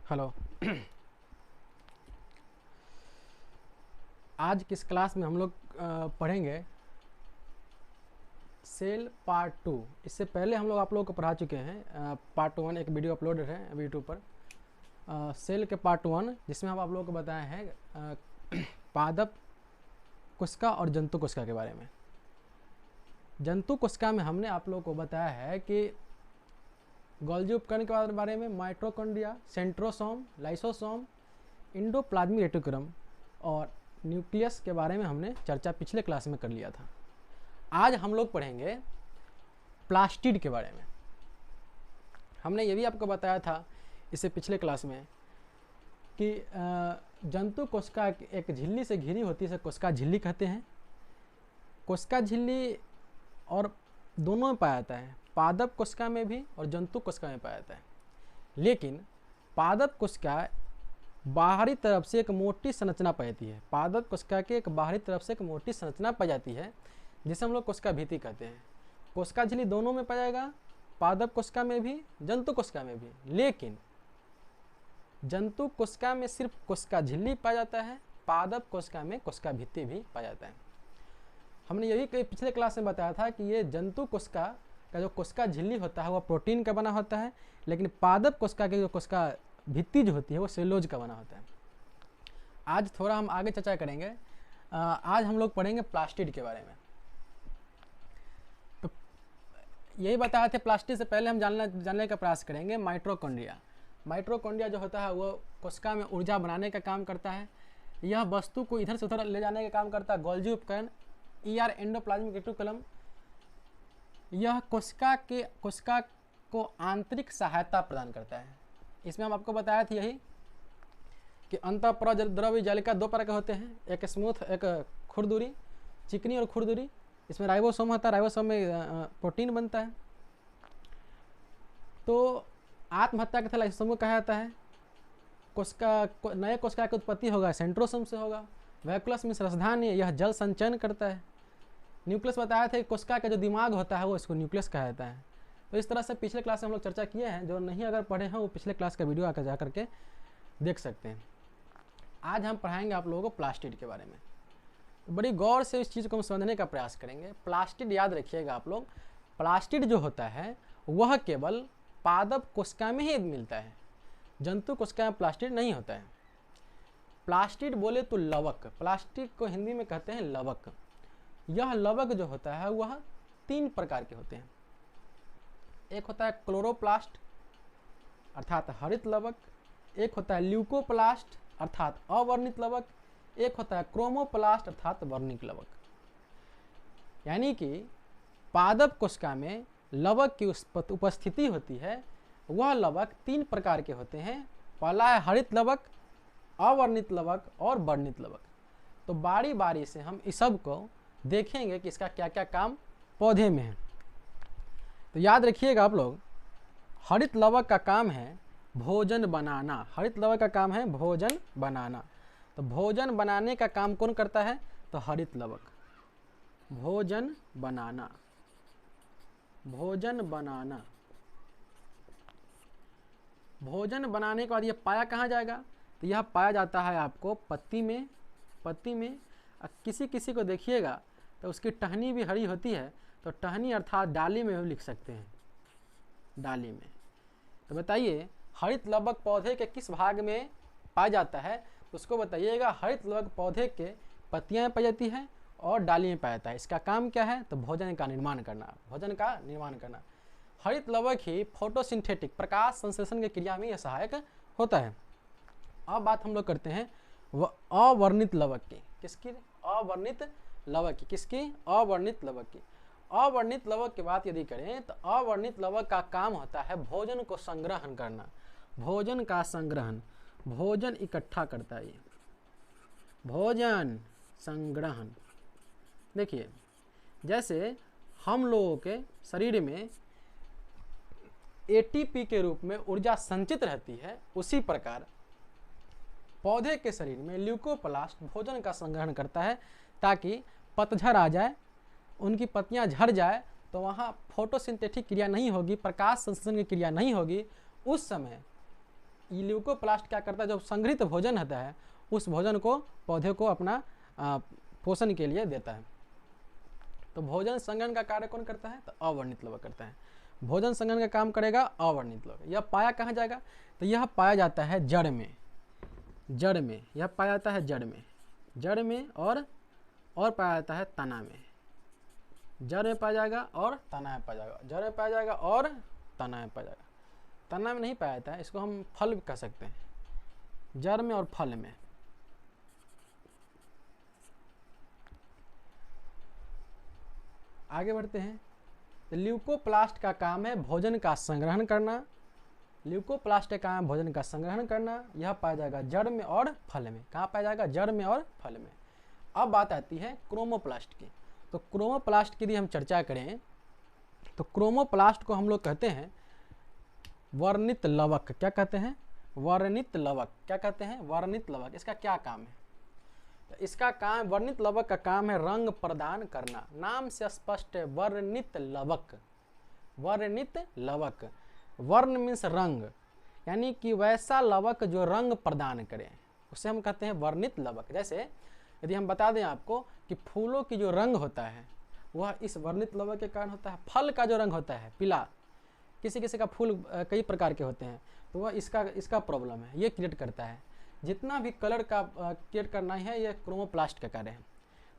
Hello. आज किस class में हम लोग पढ़ेंगे सेल पार्ट 2। इससे पहले हम लोग आप लोगों को पढ़ा चुके हैं पार्ट 1, एक वीडियो अपलोडेड है यूट्यूब पर सेल के पार्ट 1, जिसमें हम आप लोगों को बताए हैं पादप कोशिका और जंतु कोशिका के बारे में। जंतु कोशिका में हमने आप लोगों को बताया है कि गोल्जी उपकरण के बारे में, mitochondria, centrosome, lysosome, endoplasmic reticulum और न्यूक्लियस के बारे में हमने चर्चा पिछले क्लास में कर लिया था। आज हम लोग पढ़ेंगे प्लास्टिड के बारे में। हमने ये भी आपको बताया था इससे पिछले क्लास में कि जंतु कोशिका एक झिल्ली से घिरी होती है, इसे कोशिका झिल्ली कहते हैं। कोशिका झिल्ली और दोनों में पाया जाता है, पादप कोशिका में भी और जंतु कोशिका में पाया जाता है। लेकिन पादप कोशिका बाहरी तरफ से एक मोटी संरचना पाई जाती है। पादप कोशिका के एक बाहरी तरफ से एक मोटी संरचना पाई जाती है, जिसे हम लोग कोशिका भित्ति कहते हैं। कोशिका झिल्ली दोनों में पाया जाएगा, पादप कोशिका में भी, जंतु कोशिका में भी। लेकिन जंतु कोशिका में सिर्फ कोशिका झिल्ली पाया जाता है, पादप कोशिका में कोशिका भित्ति भी पाया जाता है। हमने यही पिछले क्लास में बताया था कि ये जंतु कोशिका का जो कोशिका झिल्ली होता है वह प्रोटीन का बना होता है, लेकिन पादप कोशिका की जो कोशिका भित्ति जो होती है वो सेलुलोज का बना होता है। आज थोड़ा हम आगे चर्चा करेंगे। आज हम लोग पढ़ेंगे प्लास्टिड के बारे में। तो यही बताया थे, प्लास्टिड से पहले हम जानने का प्रयास करेंगे माइटोकॉन्ड्रिया। माइटोकॉन्ड्रिया जो होता है वो कोशिका में ऊर्जा बनाने का काम करता है। यह वस्तु को इधर से उधर ले जाने का काम करता है। गोल्जी उपकरण, एंडोप्लाज्मिक रेटिकुलम, यह कोशिका को आंतरिक सहायता प्रदान करता है। इसमें हम आपको बताया था यही कि अंतःप्रद्रव्य जालिका दो प्रकार के होते हैं, एक स्मूथ, एक खुरदुरी, चिकनी और खुरदुरी। इसमें राइबोसोम होता है, राइबोसोम में प्रोटीन बनता है। तो आत्महत्या के थैलाइसोम को कहा जाता है। नए कोशिका की उत्पत्ति होगा सेंट्रोसोम से होगा। वैक्यूलस में रसधानी, यह जल संचयन करता है। न्यूक्लियस बताया था कि कोशिका का जो दिमाग होता है वो इसको न्यूक्लियस कहा जाता है। तो इस तरह से पिछले क्लास में हम लोग चर्चा किए हैं। जो नहीं अगर पढ़े हैं वो पिछले क्लास का वीडियो आकर जा करके देख सकते हैं। आज हम पढ़ाएंगे आप लोगों को प्लास्टिड के बारे में। तो बड़ी गौर से इस चीज़ को हम समझने का प्रयास करेंगे। प्लास्टिड याद रखिएगा आप लोग, प्लास्टिड जो होता है वह केवल पादप कोशिका में ही मिलता है, जंतु कोशिका में प्लास्टिड नहीं होता है। प्लास्टिड बोले तो लवक, प्लास्टिक को हिंदी में कहते हैं लवक। यह लवक जो होता है वह 3 प्रकार के होते हैं। एक होता है क्लोरोप्लास्ट अर्थात हरित लवक, एक होता है ल्यूकोप्लास्ट अर्थात अवर्णित लवक, एक होता है क्रोमोप्लास्ट अर्थात वर्णित लवक। यानी कि पादप कोशिका में लवक की उपस्थिति होती है। वह लवक 3 प्रकार के होते हैं। पहला है हरित लवक, अवर्णित लवक और वर्णित लवक। तो बारी बारी से हम इस सब को देखेंगे कि इसका क्या क्या काम पौधे में है। तो याद रखिएगा आप लोग, हरित लवक का काम है भोजन बनाना। हरित लवक का काम है भोजन बनाना। तो भोजन बनाने का काम कौन करता है? तो हरित लवक। भोजन बनाना, भोजन बनाना। भोजन बनाने के बाद यह पाया कहाँ जाएगा? तो यह पाया जाता है आपको पत्ती में। पत्ती में किसी किसी को देखिएगा तो उसकी टहनी भी हरी होती है, तो टहनी अर्थात डाली में भी लिख सकते हैं, डाली में। तो बताइए हरित लवक पौधे के किस भाग में पाया जाता है? तो उसको बताइएगा। हरित लवक पौधे के पत्तियां में पाई जाती है और डाली में पाया जाता है। इसका काम क्या है? तो भोजन का निर्माण करना, भोजन का निर्माण करना। हरित लवक ही फोटोसिंथेटिक प्रकाश संश्लेषण की क्रिया में यह सहायक होता है। अब बात हम लोग करते हैं अवर्णित लवक की। किसकी? अवर्णित लवक की। किसकी? अवर्णित लवक की। अवर्णित लवक की बात यदि करें तो अवर्णित लवक का काम होता है भोजन को संग्रहण करना। भोजन का संग्रहण, भोजन इकट्ठा करता है ये, भोजन संग्रहण। देखिए जैसे हम लोगों के शरीर में एटीपी के रूप में ऊर्जा संचित रहती है, उसी प्रकार पौधे के शरीर में ल्यूकोप्लास्ट भोजन का संग्रहण करता है, ताकि पतझड़ आ जाए, उनकी पत्तियां झड़ जाए तो वहाँ फोटोसिंथेटिक क्रिया नहीं होगी, प्रकाश संश्लेषण की क्रिया नहीं होगी। उस समय ल्यूकोप्लास्ट क्या करता है, जो संग्रहित भोजन होता है उस भोजन को पौधे को अपना पोषण के लिए देता है। तो भोजन संग्रहण का कार्य कौन करता है, तो अवर्णित लवक करता है। भोजन संग्रहण का काम करेगा अवर्णित लवक। यह पाया कहाँ जाएगा, तो यह पाया जाता है जड़ में। जड़ में यह पाया जाता है, जड़ में और पाया जाता है तना में। जड़ में पाया जाएगा और तना में पाया जाएगा, जड़ में पाया जाएगा और तना में पाया जाएगा। तना में नहीं पाया जाता है, इसको हम फल भी कह सकते हैं, जड़ में और फल में। आगे बढ़ते हैं। तो ल्यूकोप्लास्ट का काम है भोजन का संग्रहण करना। ल्यूकोप्लास्ट का काम है भोजन का संग्रहण करना। यह पाया जाएगा जड़ में और फल में। कहाँ पाया जाएगा, जड़ में और फल में। अब बात आती है क्रोमोप्लास्ट की। तो क्रोमोप्लास्ट की यदि हम चर्चा करें तो क्रोमोप्लास्ट को हम लोग कहते हैं वर्णित लवक। क्या कहते हैं, वर्णित लवक। क्या कहते हैं, वर्णित लवक। इसका क्या काम है, तो इसका काम, वर्णित लवक का काम है रंग प्रदान करना। नाम से स्पष्ट है, वर्णित लवक। वर्णित लवक, वर्ण मीन्स रंग, यानी कि वैसा लवक जो रंग प्रदान करे, उसे हम कहते हैं वर्णित लवक। जैसे यदि हम बता दें आपको कि फूलों की जो रंग होता है वह इस वर्णित लवक के कारण होता है। फल का जो रंग होता है पीला, किसी किसी का फूल कई प्रकार के होते हैं, तो वह इसका प्रॉब्लम है, ये क्रिएट करता है। जितना भी कलर का क्रिएट करना है ये क्रोमोप्लास्ट का कार्य है।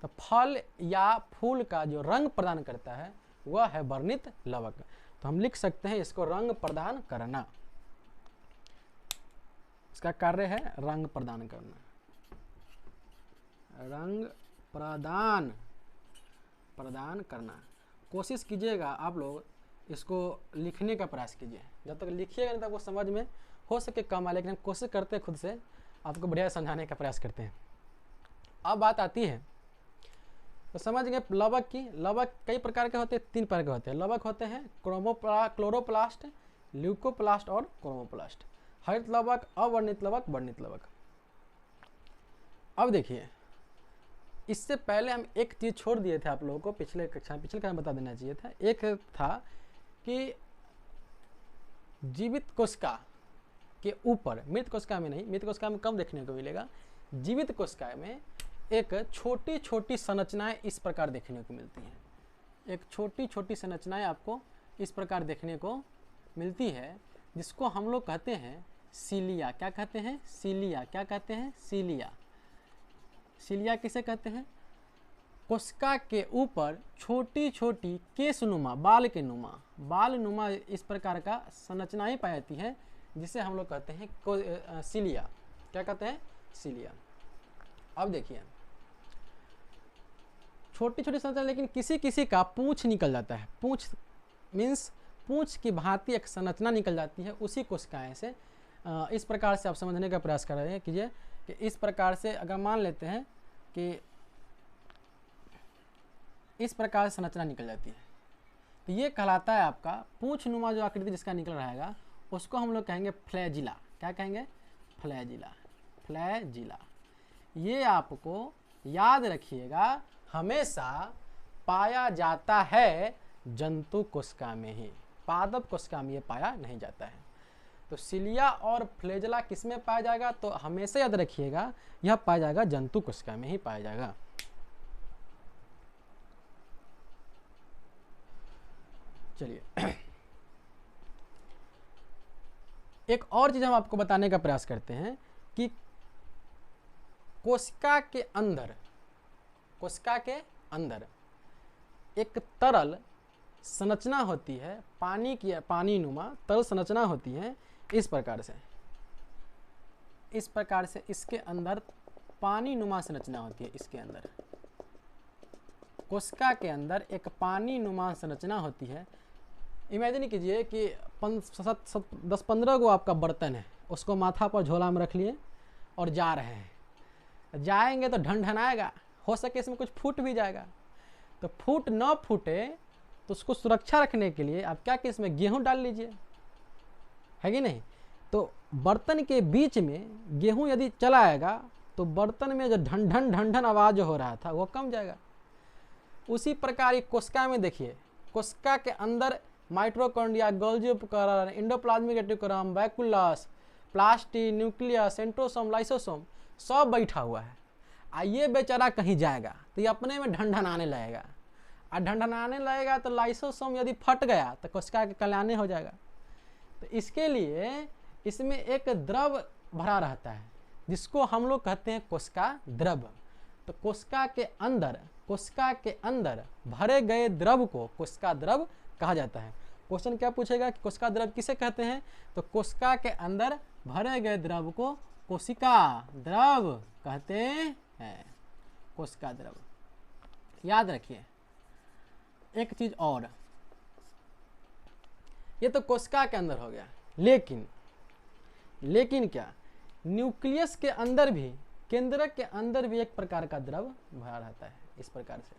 तो फल या फूल का जो रंग प्रदान करता है वह है वर्णित लवक। तो हम लिख सकते हैं इसको रंग प्रदान करना। इसका कार्य है रंग प्रदान करना। रंग प्रदान करना। कोशिश कीजिएगा आप लोग इसको लिखने का प्रयास कीजिए। जब तक लिखिएगा नहीं तब वो समझ में हो सके कम आए, लेकिन हम कोशिश करते हैं खुद से आपको बढ़िया समझाने का प्रयास करते हैं। अब बात आती है, तो समझ गए लवक की। लवक कई प्रकार के होते हैं, 3 प्रकार के होते हैं। लवक होते हैं क्लोरोप्लास्ट, ल्यूकोप्लास्ट और क्रोमोप्लास्ट। हरित लवक, अवर्णित लवक, वर्णित लवक। अब देखिए, इससे पहले हम एक चीज़ छोड़ दिए थे आप लोगों को, पिछले कक्षा में बता देना चाहिए था। एक था कि जीवित कोशिका के ऊपर, मृत कोशिका में नहीं, मृत कोशिका में कम देखने को मिलेगा, जीवित कोशिका में एक छोटी छोटी संरचनाएं इस प्रकार देखने को मिलती हैं। एक छोटी छोटी संरचनाएं आपको इस प्रकार देखने को मिलती है, जिसको हम लोग कहते हैं सीलिया। क्या कहते हैं, सीलिया। क्या कहते हैं, सीलिया। सीलिया किसे कहते हैं, कोशिका के ऊपर छोटी छोटी केसनुमा, बाल के नुमा, बाल नुमा इस प्रकार का संरचनाएं पाई जाती है, जिसे हम लोग कहते हैं सीलिया। क्या कहते हैं, सीलिया। अब देखिए, छोटी छोटी संरचना, लेकिन किसी किसी का पूंछ निकल जाता है। पूंछ मीन्स पूंछ की भांति एक संरचना निकल जाती है उसी कोशिकाएं से। इस प्रकार से आप समझने का प्रयास कर रहे हैं कीजिए कि इस प्रकार से अगर मान लेते हैं कि इस प्रकार से संरचना निकल जाती है, तो ये कहलाता है आपका पूंछ नुमा जो आकृति जिसका निकल रहेगा, उसको हम लोग कहेंगे फ्लैजिला। क्या कहेंगे, फ्लैजिला। फ्लैजिला। ये आपको याद रखिएगा, हमेशा पाया जाता है जंतु कोशिका में ही, पादप कोशिका में ये पाया नहीं जाता है। तो सीलिया और फ्लैजिला किसमें पाया जाएगा, तो हमेशा याद रखिएगा यह पाया जाएगा जंतु कोशिका में ही पाया जाएगा। चलिए, एक और चीज हम आपको बताने का प्रयास करते हैं कि कोशिका के अंदर एक तरल संरचना होती है, पानी नुमा तरल संरचना होती है। इस प्रकार से इसके अंदर पानी नुमा संरचना होती है। इसके अंदर कोशिका के अंदर एक पानी नुमा संरचना होती है। इमेजिन कीजिए कि 10-15 को आपका बर्तन है, उसको माथा पर झोला में रख लिए और जा रहे हैं। जाएंगे तो ढनढनाएगा, हो सके इसमें कुछ फूट भी जाएगा। तो फूट न फूटे तो उसको सुरक्षा रखने के लिए आप क्या कि इसमें गेहूं डाल लीजिए, है कि नहीं। तो बर्तन के बीच में गेहूं यदि चला आएगा तो बर्तन में जो ढन आवाज़ हो रहा था वो कम जाएगा। उसी प्रकार कोशिका में देखिए, कोशिका के अंदर माइटोकॉन्ड्रिया, गोल्गी उपकरण, endoplasmic reticulum, वैक्यूलस, प्लास्टी, nucleus, centrosome, lysosome सब बैठा हुआ है। ये बेचारा कहीं जाएगा तो ये अपने में ढंढनाने लगेगा, और ढंढनाने लगेगा तो लाइसोसोम यदि फट गया तो कोशिका के कल्याण हो जाएगा। तो इसके लिए इसमें एक द्रव भरा रहता है जिसको हम लोग कहते हैं कोशिका द्रव। तो कोशिका के अंदर भरे गए द्रव को कोशिका द्रव कहा जाता है। क्वेश्चन क्या पूछेगा कि कोशिका द्रव किसे कहते हैं, तो कोशिका के अंदर भरे गए द्रव को कोशिका द्रव कहते हैं। कोशिका द्रव याद रखिए। एक चीज और, ये तो कोशिका के अंदर हो गया, लेकिन क्या न्यूक्लियस के अंदर भी, केंद्रक के अंदर भी एक प्रकार का द्रव भरा रहता है। इस प्रकार से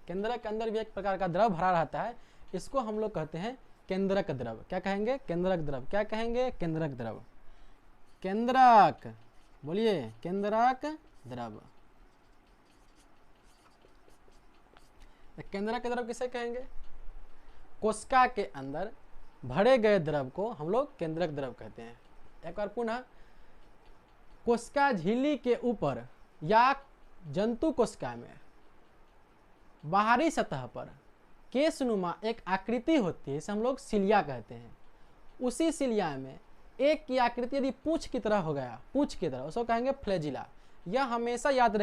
केंद्रक के अंदर भी एक प्रकार का द्रव भरा रहता है, इसको हम लोग कहते हैं केंद्रक द्रव। क्या कहेंगे? केंद्रक द्रव। क्या कहेंगे? केंद्रक द्रव। केंद्रक, बोलिए, केंद्रक द्रव। केंद्रक द्रव किसे कहेंगे? कोशिका के अंदर भरे गए द्रव को हम लोग केंद्रक द्रव कहते हैं। एक बार पुनः, कोशिका झिल्ली के ऊपर या जंतु कोशिका में बाहरी सतह पर केशनुमा एक आकृति होती है, इसे हम लोग सिलिया कहते हैं। उसी सिलिया में एक की आकृति यदि पूंछ की तरह हो गया, पूंछ की तरह, उसको कहेंगे फ्लैजिला। यह हमेशा याद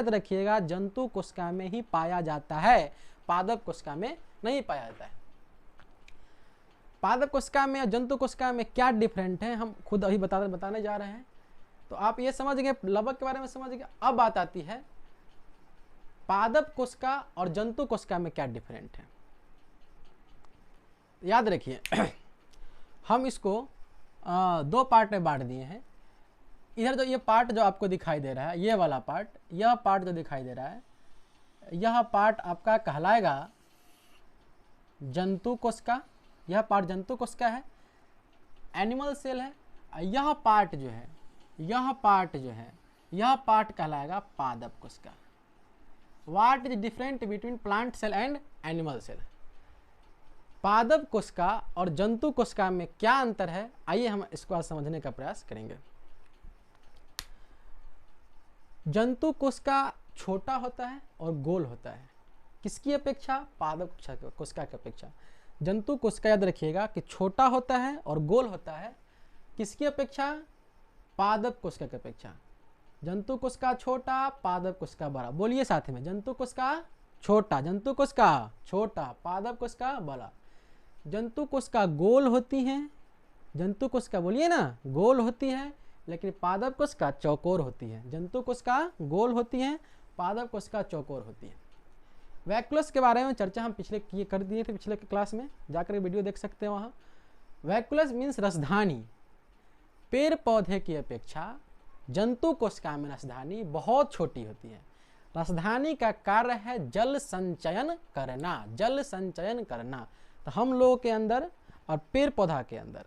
रखिएगा जंतु कोशिका में ही पाया जाता है, पादप कोशिका में नहीं पाया जाता है। पादप कोशिका में या जंतु कोशिका में क्या डिफरेंट है हम खुद अभी बताने जा रहे हैं। तो आप ये समझ गए, लवक के बारे में समझ गए। अब बात आती है पादप कोशिका और जंतु कोशिका में क्या डिफरेंट है। याद रखिए, हम इसको दो पार्ट में बांट दिए हैं। इधर जो ये पार्ट जो आपको दिखाई दे रहा है, ये वाला पार्ट, यह पार्ट जो दिखाई दे रहा है, यह पार्ट आपका कहलाएगा जंतु कोशिका। यह पार्ट जंतु कोशिका है, एनिमल सेल है। यह पार्ट जो है, यह पार्ट कहलाएगा पादप कोशिका। What is different between plant cell and animal cell? पादप कोशिका और जंतु कोशिका में क्या अंतर है, आइए हम इसको आज समझने का प्रयास करेंगे। जंतु कोशिका छोटा होता है और गोल होता है, किसकी अपेक्षा? पादप कोशिका की अपेक्षा। जंतु कोशिका याद रखिएगा कि छोटा होता है और गोल होता है, किसकी अपेक्षा? पादप कोशिका की अपेक्षा। जंतु कोशिका छोटा, पादप कोशिका बड़ा। बोलिए साथ में, जंतु कोशिका छोटा, पादप कोशिका बड़ा। जंतु कोशिका गोल होती हैं, जंतु कोशिका बोलिए ना गोल होती है, लेकिन पादप कोशिका चौकोर होती है। जंतु कोशिका गोल होती है, पादप कोशिका चौकोर होती है। वैक्यूलस के बारे में चर्चा हम कर दिए थे पिछले क्लास में, जाकर वीडियो देख सकते हैं वहाँ। वैक्यूलस मीन्स रसधानी। पेड़ पौधे की अपेक्षा जंतु कोशिका में रसधानी बहुत छोटी होती है। रसधानी का कार्य है जल संचयन करना। तो हम लोगों के अंदर और पेड़ पौधा के अंदर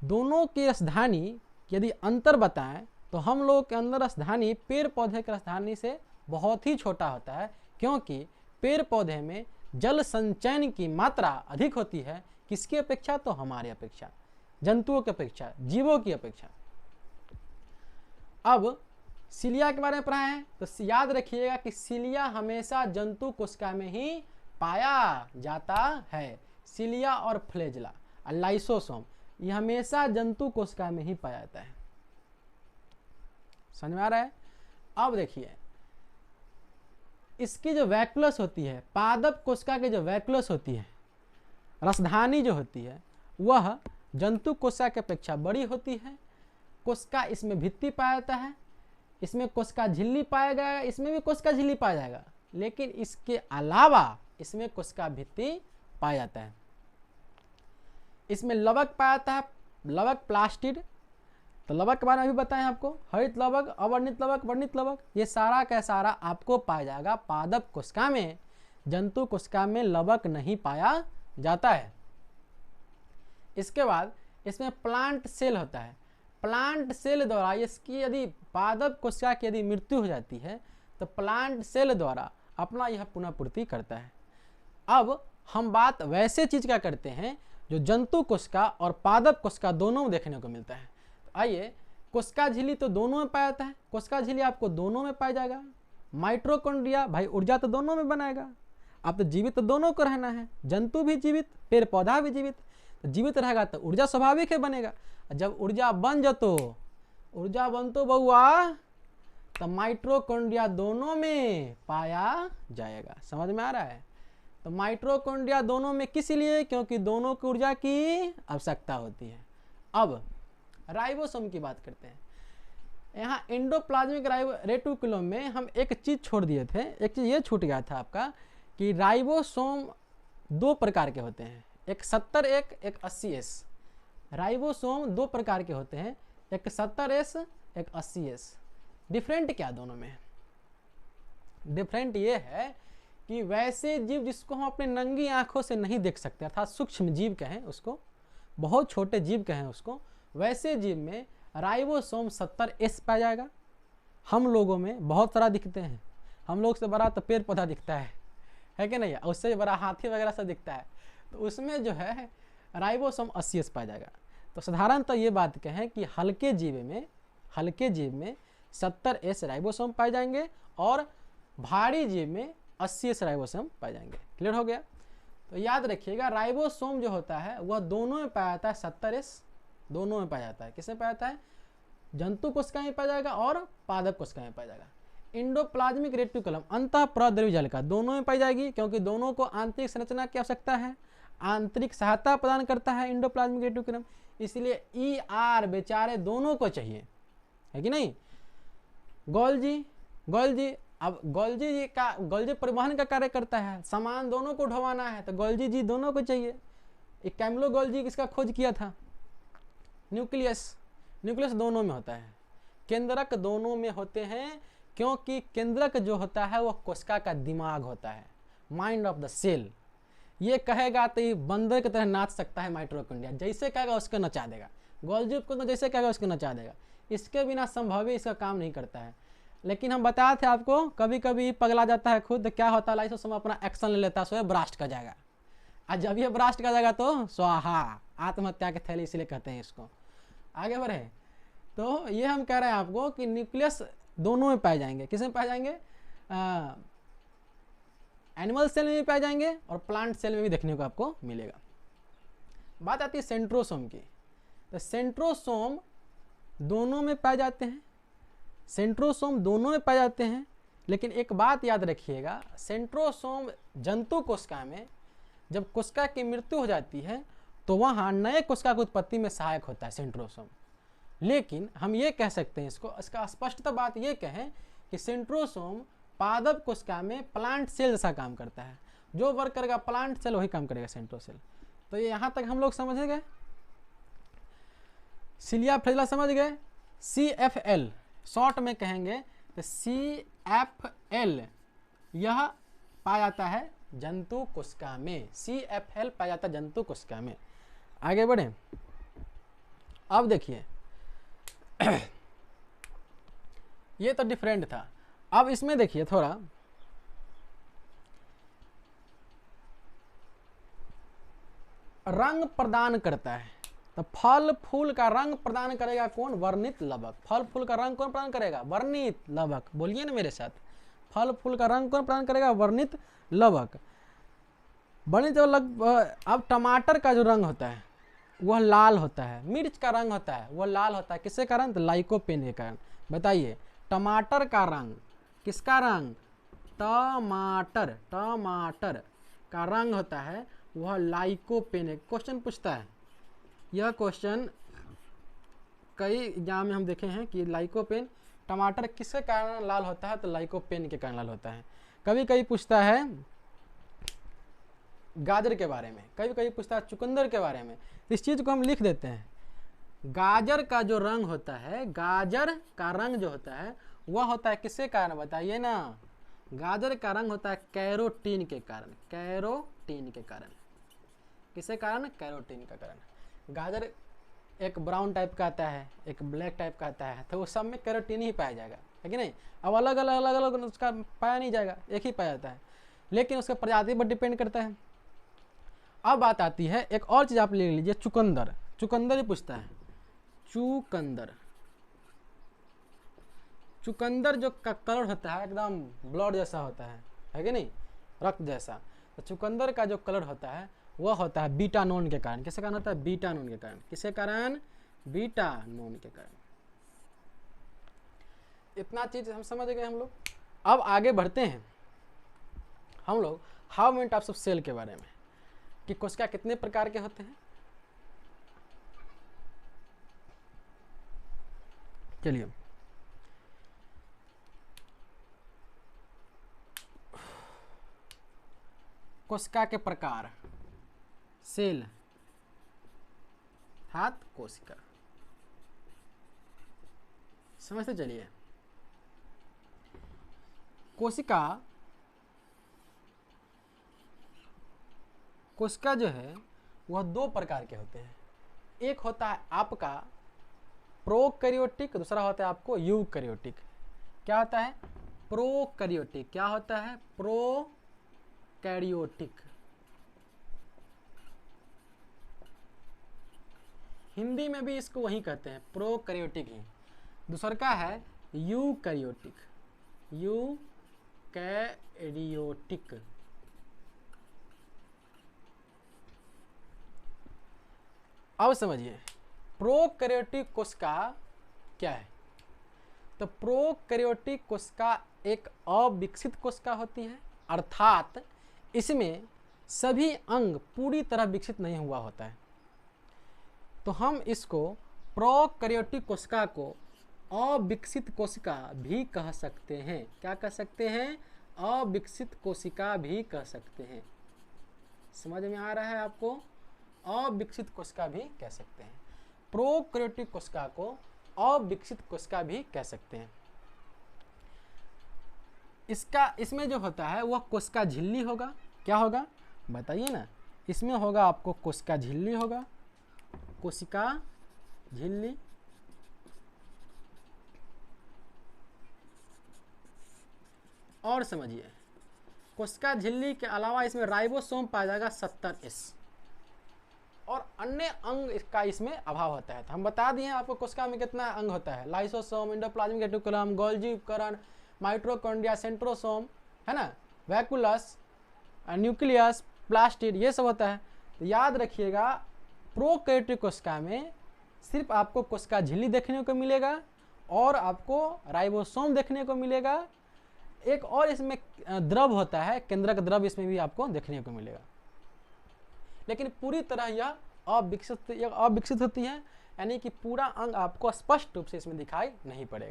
दोनों की रसधानी यदि अंतर बताएं तो हम लोगों के अंदर रसधानी पेड़ पौधे की रसधानी से बहुत ही छोटा होता है, क्योंकि पेड़ पौधे में जल संचयन की मात्रा अधिक होती है। किसकी अपेक्षा? तो हमारी अपेक्षा, जंतुओं की अपेक्षा, जीवों की अपेक्षा। अब सिलिया के बारे में पढ़ा है तो याद रखिएगा कि सिलिया हमेशा जंतु कोशिका में ही पाया जाता है। सिलिया और फ्लैजिला और लाइसोसोम ये हमेशा जंतु कोशिका में ही पाया जाता है। समझ में आ रहा है? अब देखिए, इसकी जो वैक्यूलस होती है, पादप कोशिका की जो वैक्यूलस होती है, रसधानी जो होती है, वह जंतु कोशिका की अपेक्षा बड़ी होती है। कोशिका इसमें भित्ति पाया जाता है, इसमें कोशिका झिल्ली पाया गया, इसमें भी कोशिका झिल्ली पाया जाएगा, लेकिन इसके अलावा इसमें कोशिका भित्ति पाया जाता है। इसमें लवक पाया जाता है, लवक प्लास्टिड। तो लवक के बारे में भी बताएं आपको, हरित लवक, अवर्णित लवक, वर्णित लवक, ये सारा का सारा आपको पाया जाएगा पादप कोशिका में। जंतु कोशिका में लवक नहीं पाया जाता है। इसके बाद इसमें प्लांट सेल होता है। प्लांट सेल द्वारा इसकी यदि पादप कोशिका की यदि मृत्यु हो जाती है तो प्लांट सेल द्वारा अपना यह पुनः पूर्ति करता है। अब हम बात वैसे चीज का करते हैं जो जंतु कोशिका और पादप कोशिका दोनों में देखने को मिलता है। तो आइए, कोशिका झिल्ली तो दोनों में पाया जाता है, कोशिका झिल्ली आपको दोनों में पाया जाएगा। माइटोकॉन्ड्रिया भाई ऊर्जा तो दोनों में बनाएगा, अब तो जीवित तो दोनों को रहना है, जंतु भी जीवित, पेड़ पौधा भी जीवित, तो जीवित रहेगा तो ऊर्जा स्वाभाविक है बनेगा। जब ऊर्जा बनतो बउआ तो माइटोकॉन्ड्रिया दोनों में पाया जाएगा। समझ में आ रहा है? तो माइटोकॉन्ड्रिया दोनों में किस लिए? क्योंकि दोनों को ऊर्जा की आवश्यकता होती है। अब राइबोसोम की बात करते हैं। यहाँ एंडोप्लाज्मिक रेटिकुलम में हम एक चीज़ छोड़ दिए थे, एक चीज़ ये छूट गया था आपका कि राइबोसोम दो प्रकार के होते हैं, एक 70S एक 80S। राइबोसोम दो प्रकार के होते हैं, एक 70S एक 80S। डिफरेंट क्या दोनों में? डिफरेंट ये है कि वैसे जीव जिसको हम अपने नंगी आंखों से नहीं देख सकते, अर्थात सूक्ष्म जीव कहें उसको, बहुत छोटे जीव कहें उसको, वैसे जीव में राइबोसोम 70S पाया जाएगा। हम लोगों में बहुत सारा दिखते हैं, हम लोग से बड़ा तो पेड़ पौधा दिखता है कि नहीं, उससे बड़ा हाथी वगैरह से दिखता है, तो उसमें जो है राइबोसोम 80S पाया जाएगा। तो साधारणतः ये बात कहें कि हल्के जीव में 70S राइबोसोम पाए जाएंगे और भारी जीव में 80S राइबोसोम पाए जाएंगे। क्लियर हो गया? तो याद रखिएगा, राइबोसोम जो होता है वह दोनों में पाया जाता है, 70S दोनों में पाया जाता है। किसमें पाया जाता है? जंतु कोशिका में पाया जाएगा और पादप कोशिका में पाया जाएगा। एंडोप्लाज्मिक रेटिकुलम अंतःप्रद्रवी जल का दोनों में पाई जाएगी, क्योंकि दोनों को आंतरिक संरचना की आवश्यकता है, आंतरिक सहायता प्रदान करता है एंडोप्लाज्मिक रेटिकुलम, इसलिए ER बेचारे दोनों को चाहिए, है कि नहीं। गोल्जी अब गोल्जी परिवहन का कार्य करता है, सामान दोनों को ढोवाना है, तो गोल्जी जी दोनों को चाहिए। एक कैमलो गोल्जी किसका खोज किया था? न्यूक्लियस दोनों में होता है, केंद्रक दोनों में होते हैं, क्योंकि केंद्रक जो होता है वह कोशिका का दिमाग होता है, माइंड ऑफ द सेल। ये कहेगा तो ये बंदर की तरह नाच सकता है माइटोकॉन्ड्रिया, जैसे कहेगा उसको नचा देगा। गोल्जी को जैसे कहेगा उसको नचा देगा, इसके बिना संभव ही इसका काम नहीं करता है। लेकिन हम बताए थे आपको, कभी कभी पगला जाता है खुद, क्या होता है, समय अपना एक्शन ले लेता है, सो ब्रास्ट कर जाएगा, और जब ये ब्रास्ट कर जाएगा तो स्वाहा, आत्महत्या के थैली, इसलिए कहते हैं इसको। आगे बढ़े तो ये हम कह रहे हैं आपको कि न्यूक्लियस दोनों में पाए जाएंगे। किस में पाए जाएंगे? एनिमल सेल में भी पाए जाएंगे और प्लांट सेल में भी देखने को आपको मिलेगा। बात आती है सेंट्रोसोम की, तो सेंट्रोसोम दोनों में पाए जाते हैं, सेंट्रोसोम दोनों में पाए जाते हैं। लेकिन एक बात याद रखिएगा, सेंट्रोसोम जंतु कोशिका में जब कोशिका की मृत्यु हो जाती है तो वहाँ नए कोशिका की उत्पत्ति में सहायक होता है सेंट्रोसोम। लेकिन हम ये कह सकते हैं इसका स्पष्टता बात ये कहें कि सेंट्रोसोम पादप कोशिका में प्लांट सेल जैसा काम करता है, जो वर्क करेगा प्लांट सेल वही काम करेगा सेंट्रोसेल। तो ये यहाँ तक हम लोग समझ गए, सिलिया फ्लैजिला समझ गए। CFL शॉर्ट में कहेंगे तो CFL यह पाया जाता है जंतु कोशिका में, CFL पाया जाता है जंतु कोशिका में। आगे बढ़े, अब देखिए ये तो डिफरेंट था। अब इसमें देखिए थोड़ा रंग प्रदान करता है, तो फल फूल का रंग प्रदान करेगा कौन? वर्णित लवक। फल फूल का रंग कौन प्रदान करेगा? वर्णित लवक। बोलिए ना मेरे साथ, फल फूल का रंग कौन प्रदान करेगा? वर्णित लवक। वर्णित लवक। अब टमाटर का जो रंग होता है वह लाल होता है, मिर्च का रंग होता है वह लाल होता है, किसके कारण? तो लाइकोपेन के कारण। बताइए, टमाटर का रंग, किसका रंग? टमाटर का रंग होता है वह लाइकोपेन है। क्वेश्चन पूछता है, यह क्वेश्चन कई एग्जाम में हम देखे हैं कि लाइकोपेन, टमाटर किसके कारण लाल होता है? तो लाइकोपेन के कारण लाल होता है। कभी कभी पूछता है गाजर के बारे में, कभी कभी पूछता है चुकंदर के बारे में, तो इस चीज़ को हम लिख देते हैं। गाजर का जो रंग होता है, गाजर का रंग जो होता है वह होता है किसके कारण? बताइए ना। गाजर का रंग होता है कैरोटीन के कारण, कैरोटीन के कारण। किसके कारण? कैरोटीन का कारण। गाजर एक ब्राउन टाइप का आता है, एक ब्लैक टाइप का आता है, तो वो सब में कैरोटीन ही पाया जाएगा, है कि नहीं। अब अलग अलग उसका पाया नहीं जाएगा, एक ही पाया जाता है, लेकिन उसका प्रजाति पर डिपेंड करता है। अब बात आती है एक और चीज, आप ले लीजिए चुकंदर। चुकंदर ही पूछता है, चुकंदर। चुकंदर जो कलर होता है एकदम ब्लड जैसा होता है कि नहीं, रक्त जैसा। तो चुकंदर का जो कलर होता है वह होता है बीटा नोन के कारण। किसके कारण होता है? बीटा नोन के कारण। किसके कारण? बीटा नोन के कारण। इतना चीज हम समझ गए हम लोग। अब आगे बढ़ते हैं हम लोग how many types of cell के बारे में, कि कोशिका कितने प्रकार के होते हैं। चलिए, कोशिका के प्रकार, सेल अर्थात कोशिका, समझते चलिए। कोशिका जो है वह दो प्रकार के होते हैं। एक होता है आपका प्रोकैरियोटिक, दूसरा होता है आपको यूकैरियोटिक। क्या होता है? प्रोकैरियोटिक। क्या होता है? प्रोकैरियोटिक। हिंदी में भी इसको वही कहते हैं, प्रोकैरियोटिक ही। दूसरा का है यूकैरियोटिक। यूकैरियोटिक। अब समझिए प्रोकैरियोटिक कोशिका क्या है। तो प्रोकैरियोटिक कोशिका एक अविकसित कोशिका होती है, अर्थात इसमें सभी अंग पूरी तरह विकसित नहीं हुआ होता है। तो हम इसको प्रोकैरियोटिक कोशिका को अविकसित कोशिका भी कह सकते हैं। क्या कह सकते हैं? अविकसित कोशिका भी कह सकते हैं। समझ में आ रहा है आपको? अविकसित कोशिका भी कह सकते हैं। प्रोकैरियोटिक कोशिका को अविकसित कोशिका भी कह सकते हैं। इसमें जो होता है वह कोशिका झिल्ली होगा। क्या होगा बताइए ना? इसमें होगा आपको कोशिका झिल्ली होगा, कोशिका झिल्ली। और समझिए कोशिका झिल्ली के अलावा इसमें राइबोसोम पाया जाएगा 70S, और अन्य अंग इसका इसमें अभाव होता है। तो हम बता दिए आपको कोशिका में कितना अंग होता है, लाइसोसोम, एंडोप्लाज्मिक रेटिकुलम, गोल्गी उपकरण, माइटोकॉन्ड्रिया, सेंट्रोसोम, है ना, वैक्यूलस, न्यूक्लियस, प्लास्टिड, ये सब होता है। तो याद रखिएगा प्रोकैरियोटिक कोशिका में सिर्फ आपको कोशिका झिल्ली देखने को मिलेगा और आपको राइबोसोम देखने को मिलेगा। एक और इसमें द्रव होता है, केंद्रक द्रव, इसमें भी आपको देखने को मिलेगा। लेकिन पूरी तरह यह अविकसित होती है, यानी कि पूरा अंग आपको स्पष्ट रूप से इसमें दिखाई नहीं पड़ेगा।